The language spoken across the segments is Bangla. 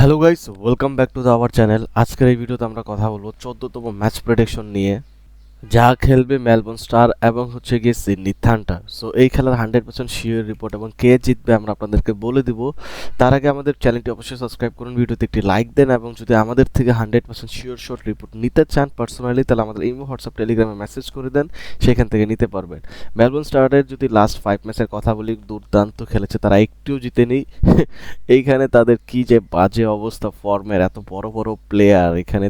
Hello guys, welcome back to the our channel. আজকের এই ভিডিওতে আমরা কথা বলবো 14তম ম্যাচ প্রেডিকশন নিয়ে, যা খেলবে মেলবোর্ন স্টার এবং হচ্ছে গিয়ে সিডনি থান্ডার। সো এই খেলার 100% শিওর রিপোর্ট এবং কে জিতবে আমরা আপনাদেরকে বলে দিব। তার আগে আমাদের চ্যানেলটি অবশ্যই সাবস্ক্রাইব করুন, ভিডিওতে একটি লাইক দেন এবং যদি আমাদের থেকে 100% শিওর শর্ট রিপোর্ট নিতে চান পার্সোনালি, তাহলে আমাদের ইমো, হোয়াটসঅ্যাপ, টেলিগ্রামে মেসেজ করে দেন, সেখান থেকে নিতে পারবেন। মেলবোর্ন স্টারের যদি লাস্ট 5 ম্যাচের কথা বলি, দুর্দান্ত খেলেছে, তারা একটিও জিতেনি। এইখানে তাদের কি যে বাজে অবস্থা ফর্মের, এত বড় বড় প্লেয়ার এখানে,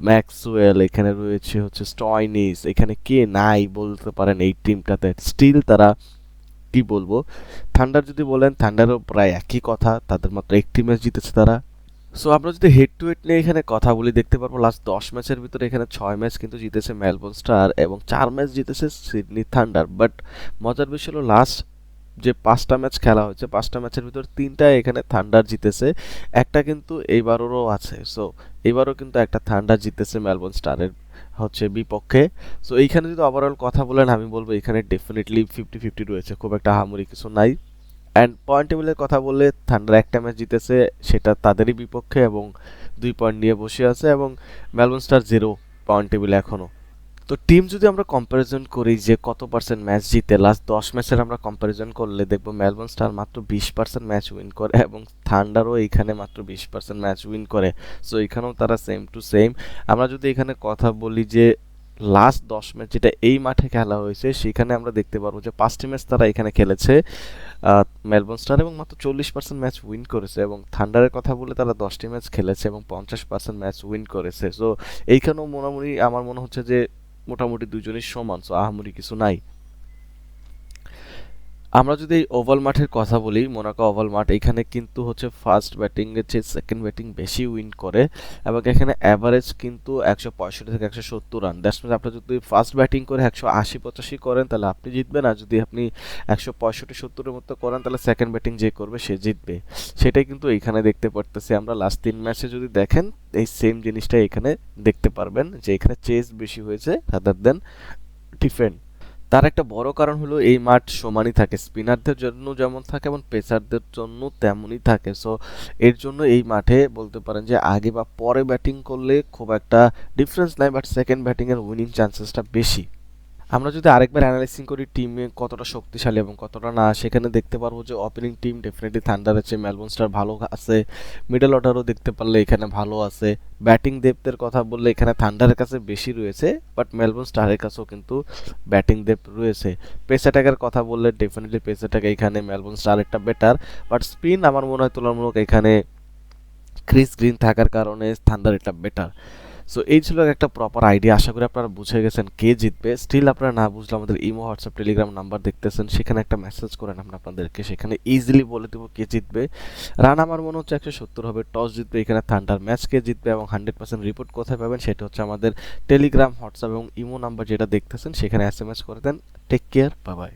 ম্যাক্সওয়েল এখানে রয়েছে, হচ্ছে স্টয়নিস, এখানে কে নাই বলতে পারেন এই টিমটাতে, স্টিল তারা কি বলবো। থান্ডার যদি বলেন, থান্ডারও প্রায় একই কথা, তাদের মাত্র একটি ম্যাচ জিতেছে তারা। সো আমরা যদি হেড টু হেড নিয়ে এখানে কথা বলি, দেখতে পারবো লাস্ট 10 ম্যাচের ভিতরে এখানে 6 ম্যাচ কিন্তু জিতেছে মেলবোর্ন স্টার এবং 4 ম্যাচ জিতেছে সিডনি থান্ডার। বাট মজার বিষয় হলো লাস্ট যে 5টা ম্যাচ খেলা হয়েছে, 5টা ম্যাচের ভিতর 3টায় এখানে থান্ডার জিতেছে, একটা কিন্তু এইবারেরও আছে। সো এইবারও কিন্তু একটা থান্ডার জিতেছে মেলবোর্ন স্টারের হচ্ছে বিপক্ষে। সো এইখানে যদি ওভারঅল কথা বলেন, আমি বলবো এখানে ডেফিনেটলি 50-50 রয়েছে, খুব একটা হামুরি কিছু নাই। অ্যান্ড পয়েন্ট টেবিলের কথা বললে, থান্ডার একটা ম্যাচ জিতেছে, সেটা তাদেরই বিপক্ষে এবং 2 পয়েন্ট নিয়ে বসে আছে, এবং মেলবোর্ন স্টার 0 পয়েন্ট টেবিলে এখনও। তো টিম যদি আমরা কম্প্যারিজন করি যে কত পার্সেন্ট ম্যাচ জিতে, লাস্ট 10 ম্যাচের আমরা কম্প্যারিজন করলে দেখবো মেলবোর্ন স্টার মাত্র 20% ম্যাচ উইন করে এবং থান্ডারও এইখানে মাত্র 20% ম্যাচ উইন করে। সো এখানেও তারা সেম টু সেম। আমরা যদি এখানে কথা বলি যে লাস্ট 10 ম্যাচ যেটা এই মাঠে খেলা হয়েছে, সেখানে আমরা দেখতে পারবো যে 5টি ম্যাচ তারা এখানে খেলেছে মেলবোর্ন স্টার এবং মাত্র 40% ম্যাচ উইন করেছে, এবং থান্ডারের কথা বলে তারা 10টি ম্যাচ খেলেছে এবং 50% ম্যাচ উইন করেছে। সো এইখানেও মোটামুটি আমার মনে হচ্ছে যে মোটামুটি দুজনই সমান, সো আহামরি কিছু নাই। আমরা যদি এই ওভাল মাঠের কথা বলি, মোনাকো ওভাল মাঠ, এখানে কিন্তু হচ্ছে ফার্স্ট ব্যাটিং এর চেয়ে সেকেন্ড ব্যাটিং বেশি উইন করে এবং এখানে অ্যাভারেজ কিন্তু 165 থেকে 170 রান। দ্যাটস মিনস আপনি যদি ফার্স্ট ব্যাটিং করে 180-85 করেন তাহলে আপনি জিতবেন, আর যদি আপনি 165-70-এর মতো করেন তাহলে সেকেন্ড ব্যাটিং যে করবে সে জিতবে। সেটাই কিন্তু এইখানে দেখতে পারতেছি আমরা। লাস্ট 3 ম্যাচে যদি দেখেন, এই সেম জিনিসটাই এখানে দেখতে পারবেন যে এখানে চেস বেশি হয়েছে রাদার দেন ডিফেন্ড। তার একটা বড় কারণ হলো এই মাঠ সমানই থাকে, স্পিনারদের জন্য যেমন থাকে এবং পেসারদের জন্য তেমনই থাকে। সো এর জন্য এই মাঠে বলতে পারেন যে আগে বা পরে ব্যাটিং করলে খুব একটা ডিফারেন্স নাই, বাট সেকেন্ড ব্যাটিংয়ের উইনিং চান্সেসটা বেশি। আমরা যদি আরেকবার অ্যানালাইসিং করি টিমে কতটা শক্তিশালী এবং কতটা না, সেখানে দেখতে পারবো যে ওপেনিং টিম ডেফিনেটলি থান্ডারের চেয়ে মেলবোর্ন স্টার ভালো আছে, মিডল অর্ডারও দেখতে পারলে এখানে ভালো আছে, ব্যাটিং ডেপথের কথা বললে এখানে থান্ডারের কাছে বেশি রয়েছে, বাট মেলবোর্ন স্টারের কাছেও কিন্তু ব্যাটিং ডেপথ রয়েছে। পেস অ্যাটাকের কথা বললে ডেফিনেটলি পেস অ্যাটাক এখানে মেলবোর্ন স্টারেরটা বেটার, বাট স্পিন আমার মনে হয় তুলনামূলক এখানে ক্রিস গ্রিন থাকার কারণে থান্ডার এটা বেটার। সো এই ছিল একটা প্রপার আইডিয়া, আশা করি আপনারা বুঝে গেছেন কে জিতবে। স্টিল আপনারা না বুঝলে আমাদের ইমো, হোয়াটসঅ্যাপ, টেলিগ্রাম নাম্বার দেখতেছেন, সেখানে একটা মেসেজ করেন, আমরা আপনাদেরকে সেখানে ইজিলি বলে দেবো কে জিতবে। রান আমার মনে হচ্ছে 170 হবে, টস জিতবে এখানে থান্ডার, ম্যাচ কে জিতবে এবং 100% রিপোর্ট কোথায় পাবেন সেটা হচ্ছে আমাদের টেলিগ্রাম, হোয়াটসঅ্যাপ এবং ইমো নাম্বার যেটা দেখতেছেন সেখানে SMS করে দেন। Take care, bye by.